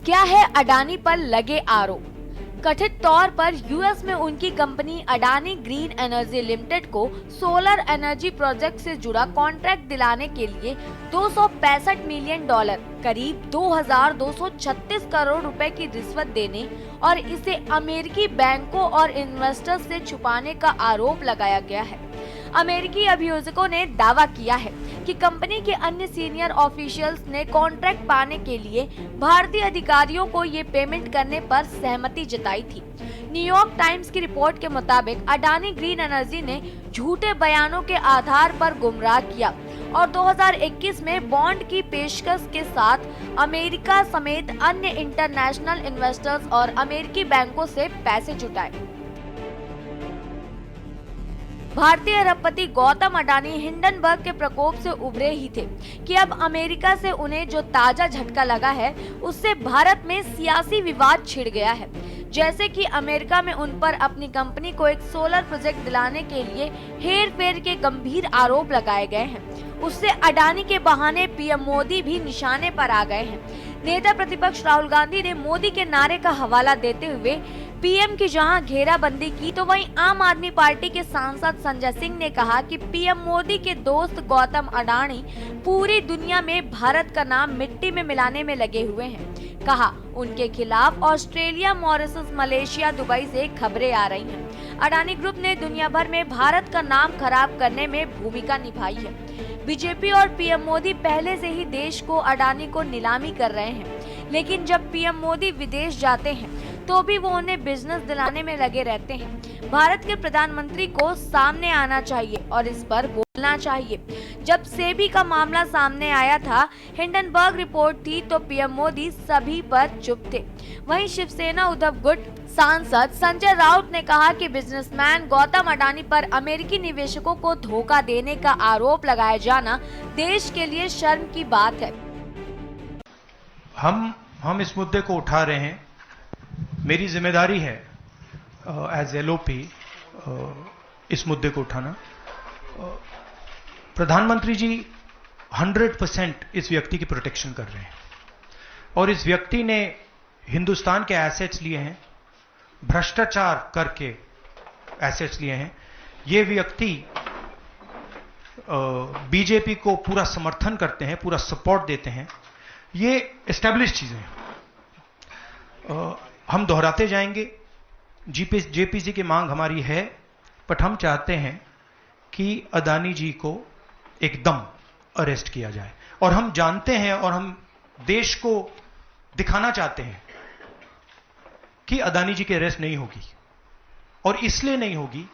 क्या है अडानी पर लगे आरोप? कथित तौर पर यूएस में उनकी company Adani green energy limited को सोलर एनर्जी प्रोजेक्ट से जुड़ा कॉन्ट्रैक्ट दिलाने के लिए $265 मिलियन करीब 2,236 करोड़ रुपए की रिश्वत देने और इसे अमेरिकी बैंकों और इन्वेस्टर्स से छुपाने का आरोप लगाया गया है। अमेरिकी अभियोजकों ने दावा किया है कि कंपनी के अन्य सीनियर ऑफिशियल्स ने कॉन्ट्रैक्ट पाने के लिए भारतीय अधिकारियों को ये पेमेंट करने पर सहमति जताई थी। न्यूयॉर्क टाइम्स की रिपोर्ट के मुताबिक अडानी ग्रीन एनर्जी ने झूठे बयानों के आधार पर गुमराह किया और 2021 में बॉन्ड की पेशकश के साथ अमेरिका समेत अन्य इंटरनेशनल इन्वेस्टर्स और अमेरिकी बैंकों से पैसे जुटाए। भारतीय अरबपति गौतम अडानी हिंडनबर्ग के प्रकोप से उभरे ही थे कि अब अमेरिका से उन्हें जो ताजा झटका लगा है उससे भारत में सियासी विवाद छिड़ गया है। जैसे कि अमेरिका में उन पर अपनी कंपनी को एक सोलर प्रोजेक्ट दिलाने के लिए हेरफेर के गंभीर आरोप लगाए गए हैं, उससे अडानी के बहाने पीएम मोदी भी निशाने पर आ गए हैं। नेता प्रतिपक्ष राहुल गांधी ने मोदी के नारे का हवाला देते हुए पीएम की जहां घेराबंदी की, तो वहीं आम आदमी पार्टी के सांसद संजय सिंह ने कहा कि पीएम मोदी के दोस्त गौतम अडानी पूरी दुनिया में भारत का नाम मिट्टी में मिलाने में लगे हुए हैं। कहा, उनके खिलाफ ऑस्ट्रेलिया, मॉरिशस, मलेशिया, दुबई से खबरें आ रही हैं। अडानी ग्रुप ने दुनिया भर में भारत का नाम खराब करने में भूमिका निभाई है। बीजेपी और पीएम मोदी पहले से ही देश को अडानी को नीलामी कर रहे हैं, लेकिन जब पीएम मोदी विदेश जाते हैं तो भी वो उन्हें बिजनेस दिलाने में लगे रहते हैं। भारत के प्रधानमंत्री को सामने आना चाहिए और इस पर बोलना चाहिए। जब सेबी का मामला सामने आया था, हिंडनबर्ग रिपोर्ट थी, तो पीएम मोदी सभी पर चुप थे। वहीं शिवसेना उद्धव गुट सांसद संजय राउत ने कहा कि बिजनेसमैन गौतम अडानी पर अमेरिकी निवेशकों को धोखा देने का आरोप लगाया जाना देश के लिए शर्म की बात है। हम इस मुद्दे को उठा रहे हैं। मेरी जिम्मेदारी है एज एलओपी इस मुद्दे को उठाना। प्रधानमंत्री जी 100% इस व्यक्ति की प्रोटेक्शन कर रहे हैं और इस व्यक्ति ने हिंदुस्तान के एसेट्स लिए हैं, भ्रष्टाचार करके एसेट्स लिए हैं। ये व्यक्ति बीजेपी को पूरा समर्थन करते हैं, पूरा सपोर्ट देते हैं। ये एस्टेब्लिश चीजें हैं। हम दोहराते जाएंगे। जेपीसी की मांग हमारी है, बट हम चाहते हैं कि अडानी जी को एकदम अरेस्ट किया जाए। और हम जानते हैं और हम देश को दिखाना चाहते हैं कि अडानी जी की अरेस्ट नहीं होगी, और इसलिए नहीं होगी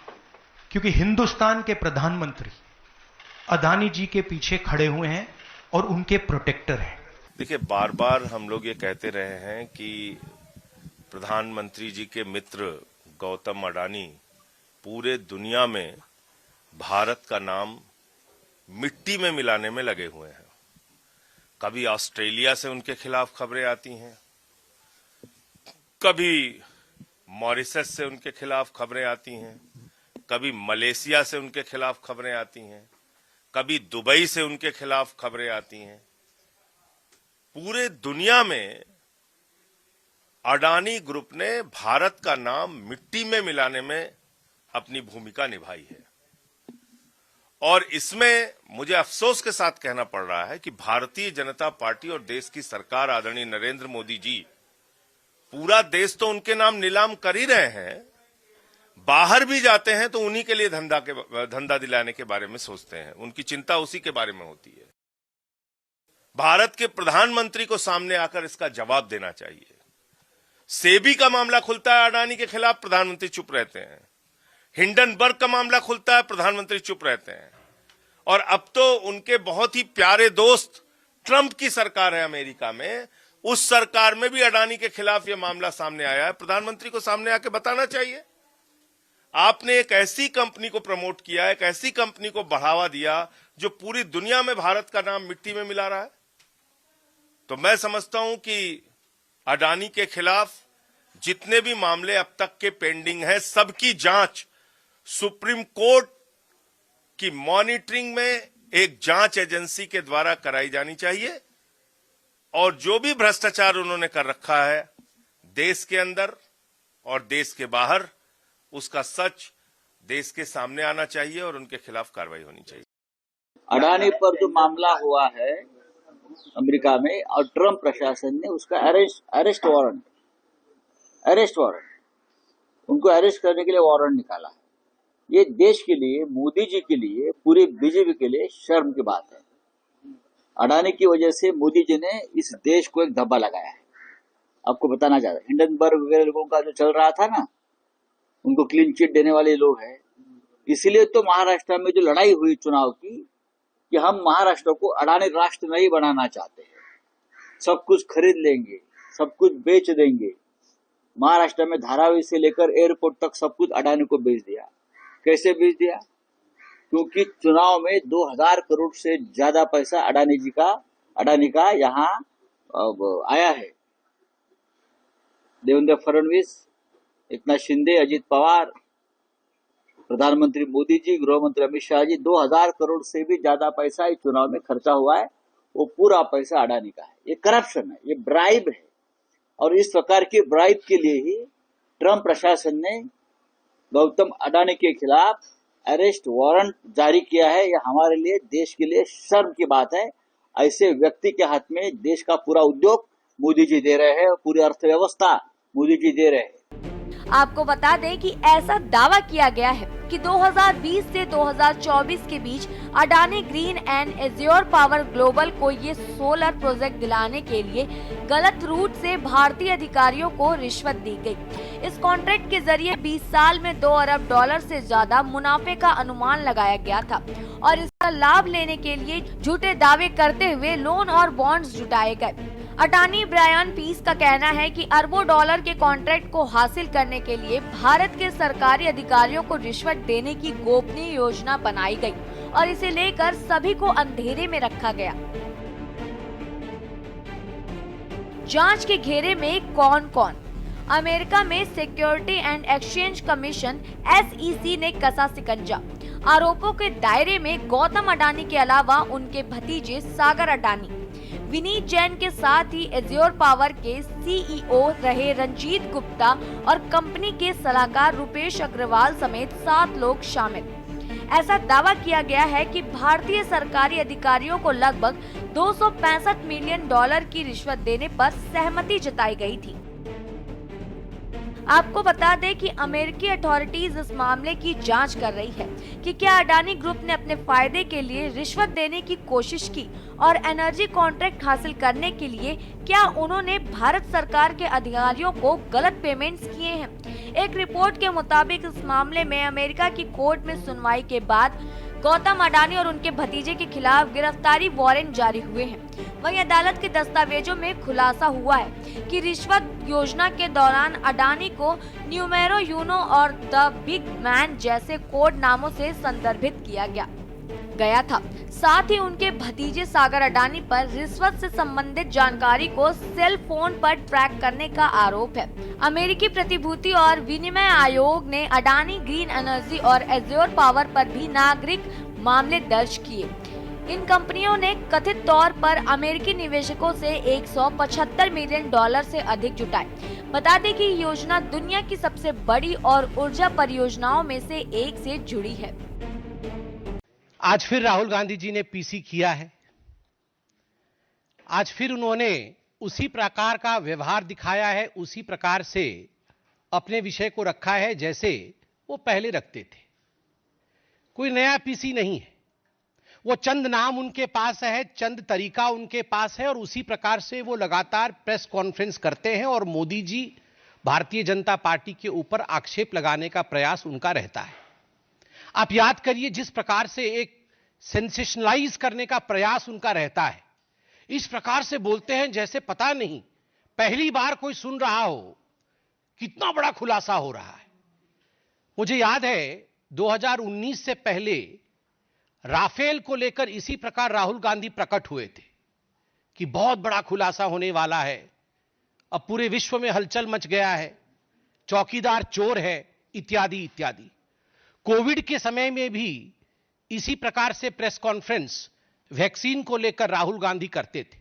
क्योंकि हिंदुस्तान के प्रधानमंत्री अडानी जी के पीछे खड़े हुए हैं और उनके प्रोटेक्टर हैं। देखिए, बार बार हम लोग ये कहते रहे हैं कि प्रधानमंत्री जी के मित्र गौतम अडानी पूरे दुनिया में भारत का नाम मिट्टी में मिलाने में लगे हुए हैं। कभी ऑस्ट्रेलिया से उनके खिलाफ खबरें आती हैं, कभी मॉरिशस से उनके खिलाफ खबरें आती हैं, कभी मलेशिया से उनके खिलाफ खबरें आती हैं, कभी दुबई से उनके खिलाफ खबरें आती हैं। पूरे दुनिया में अडानी ग्रुप ने भारत का नाम मिट्टी में मिलाने में अपनी भूमिका निभाई है, और इसमें मुझे अफसोस के साथ कहना पड़ रहा है कि भारतीय जनता पार्टी और देश की सरकार आदरणीय नरेंद्र मोदी जी, पूरा देश तो उनके नाम नीलाम कर ही रहे हैं, बाहर भी जाते हैं तो उन्हीं के लिए धंधा दिलाने के बारे में सोचते हैं। उनकी चिंता उसी के बारे में होती है। भारत के प्रधानमंत्री को सामने आकर इसका जवाब देना चाहिए। सेबी का मामला खुलता है अडानी के खिलाफ, प्रधानमंत्री चुप रहते हैं। हिंडनबर्ग का मामला खुलता है, प्रधानमंत्री चुप रहते हैं। और अब तो उनके बहुत ही प्यारे दोस्त ट्रंप की सरकार है अमेरिका में, उस सरकार में भी अडानी के खिलाफ यह मामला सामने आया है। प्रधानमंत्री को सामने आके बताना चाहिए। आपने एक ऐसी कंपनी को प्रमोट किया, एक ऐसी कंपनी को बढ़ावा दिया जो पूरी दुनिया में भारत का नाम मिट्टी में मिला रहा है। तो मैं समझता हूं कि अडानी के खिलाफ जितने भी मामले अब तक के पेंडिंग हैं, सबकी जांच सुप्रीम कोर्ट की मॉनिटरिंग में एक जांच एजेंसी के द्वारा कराई जानी चाहिए। और जो भी भ्रष्टाचार उन्होंने कर रखा है देश के अंदर और देश के बाहर, उसका सच देश के सामने आना चाहिए और उनके खिलाफ कार्रवाई होनी चाहिए। अडानी पर जो मामला हुआ है अमेरिका में और ट्रम्प प्रशासन ने उसका अरेस्ट वारंट उनको अरेस्ट करने के लिए वारंट निकाला है। ये देश के लिए, मोदी जी के लिए, पूरे बीजेपी के लिए शर्म की बात है। अडानी की वजह से मोदी जी ने इस देश को एक धब्बा लगाया है। आपको बताना चाहता, हिंडनबर्ग वगैरह लोगों का जो चल रहा था ना, उनको क्लीन चिट देने वाले लोग हैं। इसीलिए तो महाराष्ट्र में जो लड़ाई हुई चुनाव की कि हम महाराष्ट्र को अडानी राष्ट्र नहीं बनाना चाहते हैं, सब कुछ खरीद लेंगे, सब कुछ बेच देंगे। महाराष्ट्र में धारावी से लेकर एयरपोर्ट तक सब कुछ अडानी को बेच दिया। कैसे बेच दिया? क्योंकि चुनाव में 2000 करोड़ से ज्यादा पैसा अडानी का यहाँ आया है। देवेंद्र फडणवीस, एकनाथ शिंदे, अजित पवार, प्रधानमंत्री मोदी जी, गृह मंत्री अमित शाह जी, 2000 करोड़ से भी ज्यादा पैसा इस चुनाव में खर्चा हुआ है। वो पूरा पैसा अडानी का है। ये करप्शन है, ये ब्राइब है। और इस प्रकार की ब्राइब के लिए ही ट्रम्प प्रशासन ने गौतम अडानी के खिलाफ अरेस्ट वारंट जारी किया है। यह हमारे लिए, देश के लिए शर्म की बात है। ऐसे व्यक्ति के हाथ में देश का पूरा उद्योग मोदी जी दे रहे हैं, पूरी अर्थव्यवस्था मोदी जी दे रहे हैं। आपको बता दें कि ऐसा दावा किया गया है कि 2020 से 2024 के बीच Adani green and Azure power global को ये सोलर प्रोजेक्ट दिलाने के लिए गलत रूट से भारतीय अधिकारियों को रिश्वत दी गई। इस कॉन्ट्रैक्ट के जरिए 20 साल में $2 अरब से ज्यादा मुनाफे का अनुमान लगाया गया था और इसका लाभ लेने के लिए झूठे दावे करते हुए लोन और बॉन्ड्स जुटाए गए। अटॉर्नी ब्रायन पीस का कहना है कि अरबों डॉलर के कॉन्ट्रैक्ट को हासिल करने के लिए भारत के सरकारी अधिकारियों को रिश्वत देने की गोपनीय योजना बनाई गई और इसे लेकर सभी को अंधेरे में रखा गया। जांच के घेरे में कौन कौन? अमेरिका में security and exchange commission SEC ने कसा सिकंजा। आरोपों के दायरे में गौतम अडानी के अलावा उनके भतीजे सागर अडानी, विनीत जैन के साथ ही एज्योर पावर के CEO रहे रंजीत गुप्ता और कंपनी के सलाहकार रुपेश अग्रवाल समेत 7 लोग शामिल। ऐसा दावा किया गया है कि भारतीय सरकारी अधिकारियों को लगभग $265 मिलियन की रिश्वत देने पर सहमति जताई गई थी। आपको बता दें कि अमेरिकी अथॉरिटीज इस मामले की जांच कर रही है कि क्या अडानी ग्रुप ने अपने फायदे के लिए रिश्वत देने की कोशिश की और एनर्जी कॉन्ट्रैक्ट हासिल करने के लिए क्या उन्होंने भारत सरकार के अधिकारियों को गलत पेमेंट्स किए हैं। एक रिपोर्ट के मुताबिक इस मामले में अमेरिका की कोर्ट में सुनवाई के बाद गौतम अडानी और उनके भतीजे के खिलाफ गिरफ्तारी वारंट जारी हुए हैं। वहीं अदालत के दस्तावेजों में खुलासा हुआ है कि रिश्वत योजना के दौरान अडानी को न्यूमेरो यूनो और द बिग मैन जैसे कोड नामों से संदर्भित किया गया था। साथ ही उनके भतीजे सागर अडानी पर रिश्वत से संबंधित जानकारी को सेल फोन पर ट्रैक करने का आरोप है। अमेरिकी प्रतिभूति और विनिमय आयोग ने अडानी ग्रीन एनर्जी और एज्योर पावर पर भी नागरिक मामले दर्ज किए। इन कंपनियों ने कथित तौर पर अमेरिकी निवेशकों से $175 मिलियन से अधिक जुटाए। बता दें कि योजना दुनिया की सबसे बड़ी और ऊर्जा परियोजनाओं में से एक से जुड़ी है। आज फिर राहुल गांधी जी ने पीसी किया है। आज फिर उन्होंने उसी प्रकार का व्यवहार दिखाया है, उसी प्रकार से अपने विषय को रखा है जैसे वो पहले रखते थे। कोई नया पीसी नहीं है, वो चंद नाम उनके पास है, चंद तरीका उनके पास है और उसी प्रकार से वो लगातार प्रेस कॉन्फ्रेंस करते हैं और मोदी जी, भारतीय जनता पार्टी के ऊपर आक्षेप लगाने का प्रयास उनका रहता है। आप याद करिए जिस प्रकार से एक सेंसेशनलाइज करने का प्रयास उनका रहता है, इस प्रकार से बोलते हैं जैसे पता नहीं पहली बार कोई सुन रहा हो, कितना बड़ा खुलासा हो रहा है। मुझे याद है 2019 से पहले राफेल को लेकर इसी प्रकार राहुल गांधी प्रकट हुए थे कि बहुत बड़ा खुलासा होने वाला है, अब पूरे विश्व में हलचल मच गया है, चौकीदार चोर है, इत्यादि इत्यादि। कोविड के समय में भी इसी प्रकार से प्रेस कॉन्फ्रेंस वैक्सीन को लेकर राहुल गांधी करते थे।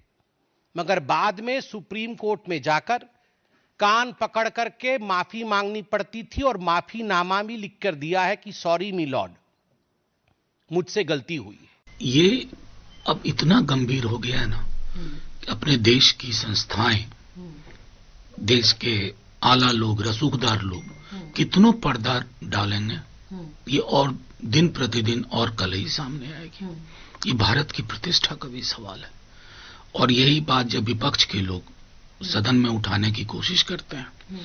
मगर बाद में सुप्रीम कोर्ट में जाकर कान पकड़ करके माफी मांगनी पड़ती थी और माफीनामा भी लिख कर दिया है कि सॉरी मी लॉर्ड, मुझसे गलती हुई है। ये अब इतना गंभीर हो गया है ना कि अपने देश की संस्थाएं, देश के आला लोग, रसूखदार लोग कितनों पर्दा डालेंगे, ये और दिन प्रतिदिन और कल ही सामने आएगी। ये भारत की प्रतिष्ठा का भी सवाल है। और यही बात जब विपक्ष के लोग सदन में उठाने की कोशिश करते हैं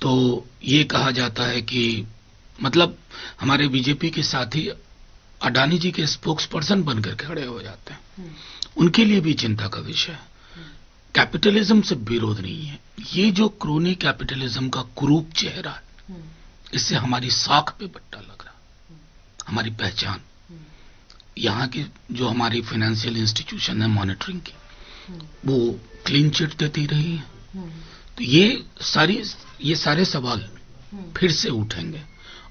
तो ये कहा जाता है कि मतलब हमारे बीजेपी के साथी अडानी जी के स्पोक्स पर्सन बनकर खड़े हो जाते हैं। उनके लिए भी चिंता का विषय है। कैपिटलिज्म से विरोध नहीं है, ये जो क्रोनी कैपिटलिज्म का कुरूप चेहरा है, इससे हमारी साख पे बट्टा लग रहा, हमारी पहचान, यहाँ की जो हमारी फाइनेंशियल इंस्टीट्यूशन है मॉनिटरिंग की, वो क्लीन चिट देती रही है। तो ये सारे सवाल फिर से उठेंगे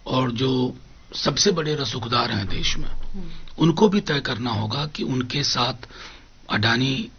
और जो सबसे बड़े रसूखदार हैं देश में, उनको भी तय करना होगा कि उनके साथ अडानी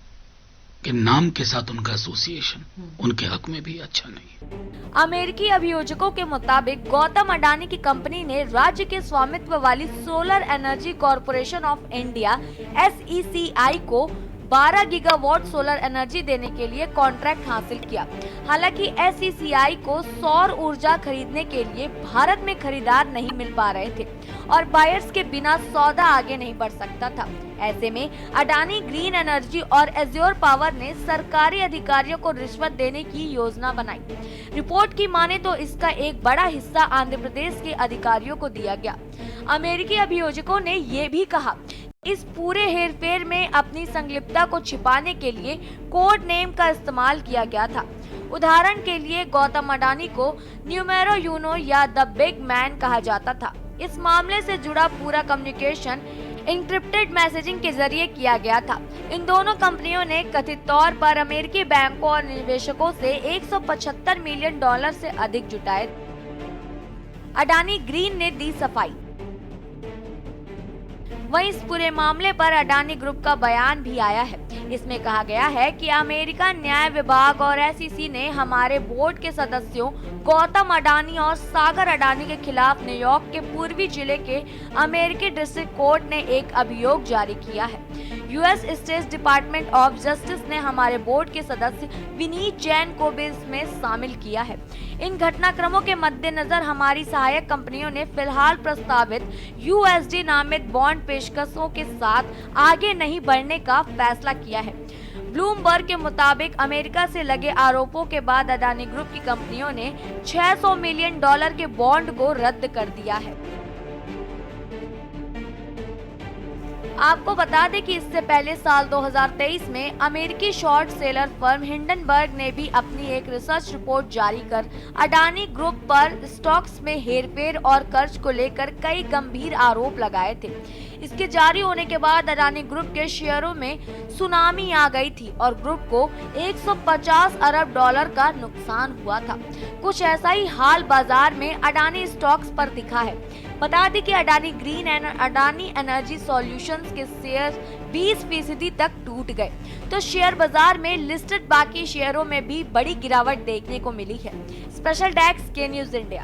के नाम के साथ उनका एसोसिएशन उनके हक में भी अच्छा नहीं है। अमेरिकी अभियोजकों के मुताबिक गौतम अडानी की कंपनी ने राज्य के स्वामित्व वाली solar energy corporation of India SECI को 12 गीगावाट सोलर एनर्जी देने के लिए कॉन्ट्रैक्ट हासिल किया। हालांकि SECI को सौर ऊर्जा खरीदने के लिए भारत में खरीदार नहीं मिल पा रहे थे और बायर्स के बिना सौदा आगे नहीं बढ़ सकता था। ऐसे में अडानी ग्रीन एनर्जी और एज्योर पावर ने सरकारी अधिकारियों को रिश्वत देने की योजना बनाई। रिपोर्ट की माने तो इसका एक बड़ा हिस्सा आंध्र प्रदेश के अधिकारियों को दिया गया। अमेरिकी अभियोजकों ने ये भी कहा इस पूरे हेरफेर में अपनी संलिप्तता को छिपाने के लिए कोड नेम का इस्तेमाल किया गया था। उदाहरण के लिए गौतम अडानी को न्यूमेरो यूनो या द बिग मैन कहा जाता था। इस मामले से जुड़ा पूरा कम्युनिकेशन एन्क्रिप्टेड मैसेजिंग के जरिए किया गया था। इन दोनों कंपनियों ने कथित तौर पर अमेरिकी बैंकों और निवेशकों से $175 मिलियन से अधिक जुटाए। अडानी ग्रीन ने दी सफाई। वहीं इस पूरे मामले पर अडानी ग्रुप का बयान भी आया है। इसमें कहा गया है कि अमेरिका न्याय विभाग और SEC ने हमारे बोर्ड के सदस्यों गौतम अडानी और सागर अडानी के खिलाफ न्यूयॉर्क के पूर्वी जिले के अमेरिकी डिस्ट्रिक्ट कोर्ट ने एक अभियोग जारी किया है। US state department of justice ने हमारे बोर्ड के सदस्य विनीत जैन को भी इसमें शामिल किया है। इन घटनाक्रमों के मद्देनजर हमारी सहायक कंपनियों ने फिलहाल प्रस्तावित USD नामित बॉन्ड पेशकशों के साथ आगे नहीं बढ़ने का फैसला किया है। ब्लूमबर्ग के मुताबिक अमेरिका से लगे आरोपों के बाद अडानी ग्रुप की कंपनियों ने $600 मिलियन के बॉन्ड को रद्द कर दिया है। आपको बता दें कि इससे पहले साल 2023 में अमेरिकी शॉर्ट सेलर फर्म हिंडनबर्ग ने भी अपनी एक रिसर्च रिपोर्ट जारी कर अडानी ग्रुप पर स्टॉक्स में हेरफेर और कर्ज को लेकर कई गंभीर आरोप लगाए थे। इसके जारी होने के बाद अडानी ग्रुप के शेयरों में सुनामी आ गई थी और ग्रुप को $150 अरब का नुकसान हुआ था। कुछ ऐसा ही हाल बाजार में अडानी स्टॉक्स पर दिखा है। बता दें कि Adani green and Adani energy solutions के शेयर 20% तक टूट गए, तो शेयर बाजार में लिस्टेड बाकी शेयरों में भी बड़ी गिरावट देखने को मिली है। स्पेशल डेस्क के न्यूज़ इंडिया।